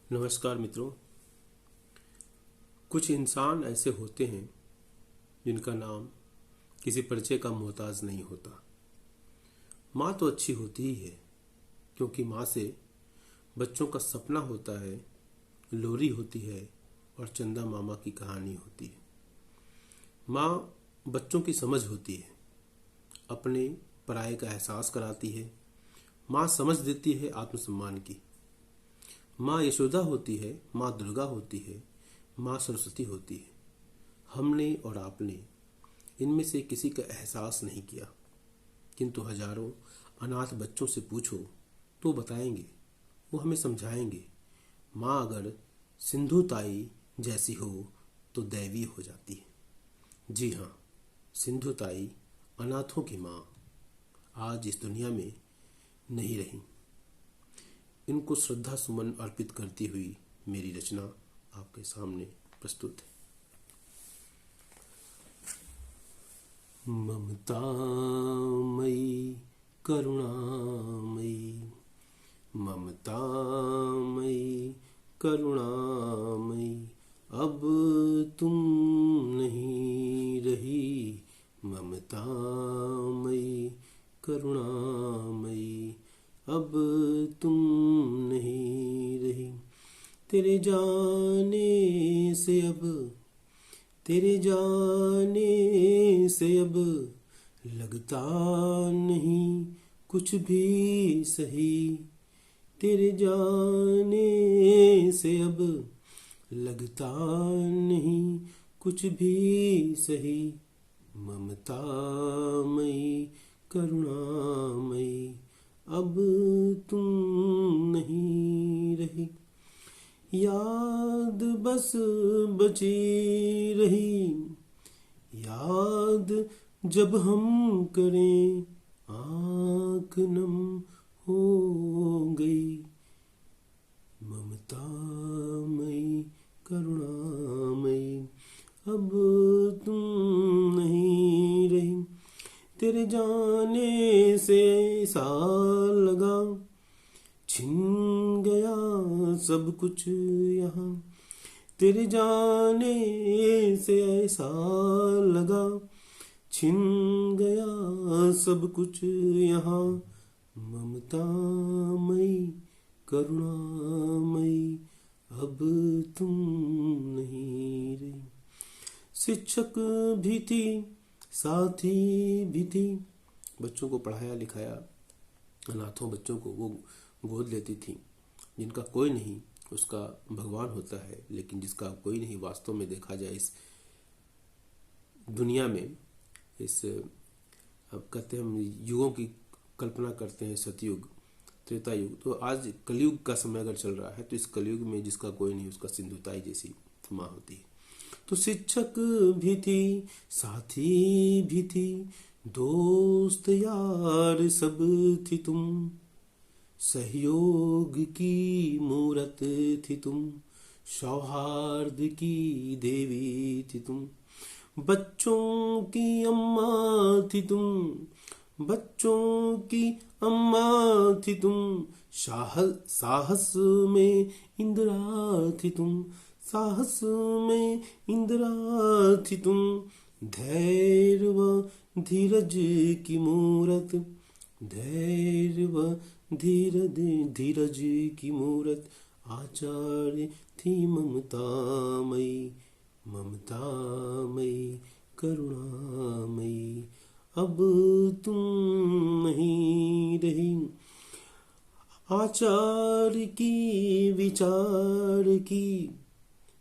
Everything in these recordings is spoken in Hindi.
नमस्कार मित्रों। कुछ इंसान ऐसे होते हैं जिनका नाम किसी परिचय का मोहताज नहीं होता। माँ तो अच्छी होती ही है, क्योंकि माँ से बच्चों का सपना होता है, लोरी होती है और चंदा मामा की कहानी होती है। माँ बच्चों की समझ होती है, अपने पराये का एहसास कराती है। माँ समझ देती है आत्मसम्मान की। माँ यशोदा होती है, माँ दुर्गा होती है, माँ सरस्वती होती है। हमने और आपने इनमें से किसी का एहसास नहीं किया, किंतु हजारों अनाथ बच्चों से पूछो तो बताएंगे, वो हमें समझाएंगे। माँ अगर सिंधु ताई जैसी हो तो दैवी हो जाती है। जी हाँ, सिंधु ताई अनाथों की माँ आज इस दुनिया में नहीं रही। इनको श्रद्धा सुमन अर्पित करती हुई मेरी रचना आपके सामने प्रस्तुत है। ममतामयी करुणामयी, ममतामयी करुणामयी, अब तुम नहीं रही। ममतामयी करुणामयी, अब तुम नहीं रही। तेरे जाने से अब, तेरे जाने से अब लगता नहीं कुछ भी सही। तेरे जाने से अब लगता नहीं कुछ भी सही। ममतामयी करुणामयी, अब तुम नहीं रही। याद बस बची रही, याद जब हम करें आँख नम हो गई। ममतामयी करुणामयी, अब तुम नहीं रही। तेरे जाने से ऐसा लगा छिन गया सब कुछ यहाँ। तेरे जाने से ऐसा लगा छिन गया सब कुछ यहाँ। ममतामयी करुणामयी, अब तुम नहीं रही। शिक्षक भी थी, साथी भी थी, बच्चों को पढ़ाया लिखाया। अनाथों बच्चों को वो गोद लेती थी। जिनका कोई नहीं उसका भगवान होता है, लेकिन जिसका कोई नहीं वास्तव में देखा जाए इस दुनिया में, इस अब कहते हैं हम युगों की कल्पना करते हैं, सतयुग, त्रेता युग, तो आज कलयुग का समय अगर चल रहा है तो इस कलयुग में जिसका कोई नहीं उसका सिंधुताई जैसी माँ होती है। तो शिक्षक भी थी, साथी भी थी, दोस्त यार सब थी तुम। सहयोग की मूरत थी तुम, सौहार्द की देवी थी तुम। बच्चों की अम्मा थी तुम, बच्चों की अम्मा थी तुम। साहस में इंदिरा थी तुम, साहस में इंदिरा थी तुम। धैर्य व धीरज की मूरत, धैर्य व धीरज की मूरत आचार्य थी ममतामयी। ममतामयी करुणामयी, अब तुम नहीं रही। आचार्य की विचार की,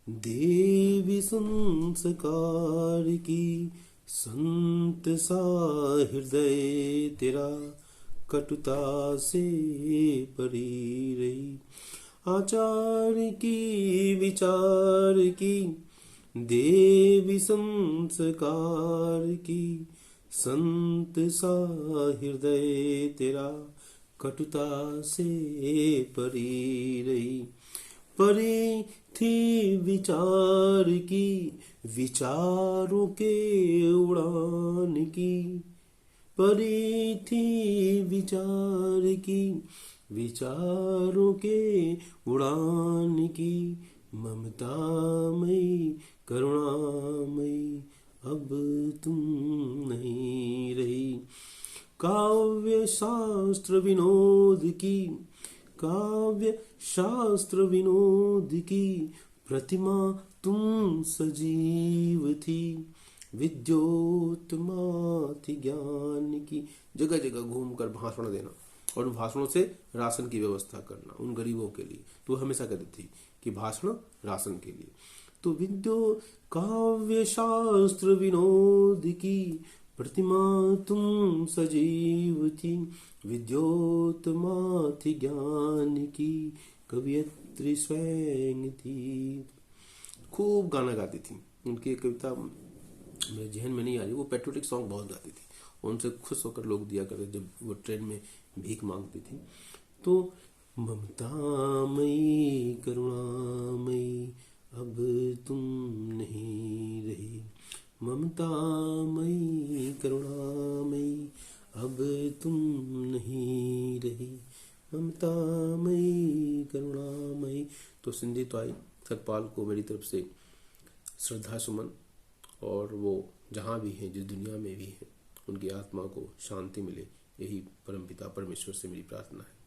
देवी संस्कार की, संत सा हृदय तेरा कटुता से परी रही। आचार्य की विचार की, देवी संस्कार की, संत सा हृदय तेरा कटुता से परी रही। परी थी विचार की, विचारों के उड़ान की। परी थी विचार की, विचारों के उड़ान की, ममतामयी करुणामयी अब तुम नहीं रही। काव्य शास्त्र विनोद की, काव्य शास्त्र विनोद की प्रतिमा तुम सजीव थी। विद्योत्मा थी ज्ञान की। जगह जगह घूमकर भाषण देना और उन भाषणों से राशन की व्यवस्था करना उन गरीबों के लिए। तो हमेशा कहती थी कि भाषण राशन के लिए। तो विद्यो काव्य शास्त्र विनोद की प्रतिमा तुम सजीव थी। विद्योत्मा थी ज्ञान की, कवियत्री स्वयं थी। खूब गाना गाती थी। उनकी एक कविता मेरे जहन में नहीं आ रही, वो पेट्रोटिक सॉन्ग बहुत गाती थी। उनसे खुश होकर लोग दिया करते जब वो ट्रेन में भीख मांगती थी। तो ममतामयी करुणामयी अब तुम नहीं रही। ममतामयी करुणामयी अब तुम नहीं रही। ममतामयी करुणामयी। तो सिंधी तो आई। सतपाल को मेरी तरफ से श्रद्धा सुमन, और वो जहाँ भी हैं, जिस दुनिया में भी हैं, उनकी आत्मा को शांति मिले, यही परमपिता परमेश्वर से मेरी प्रार्थना है।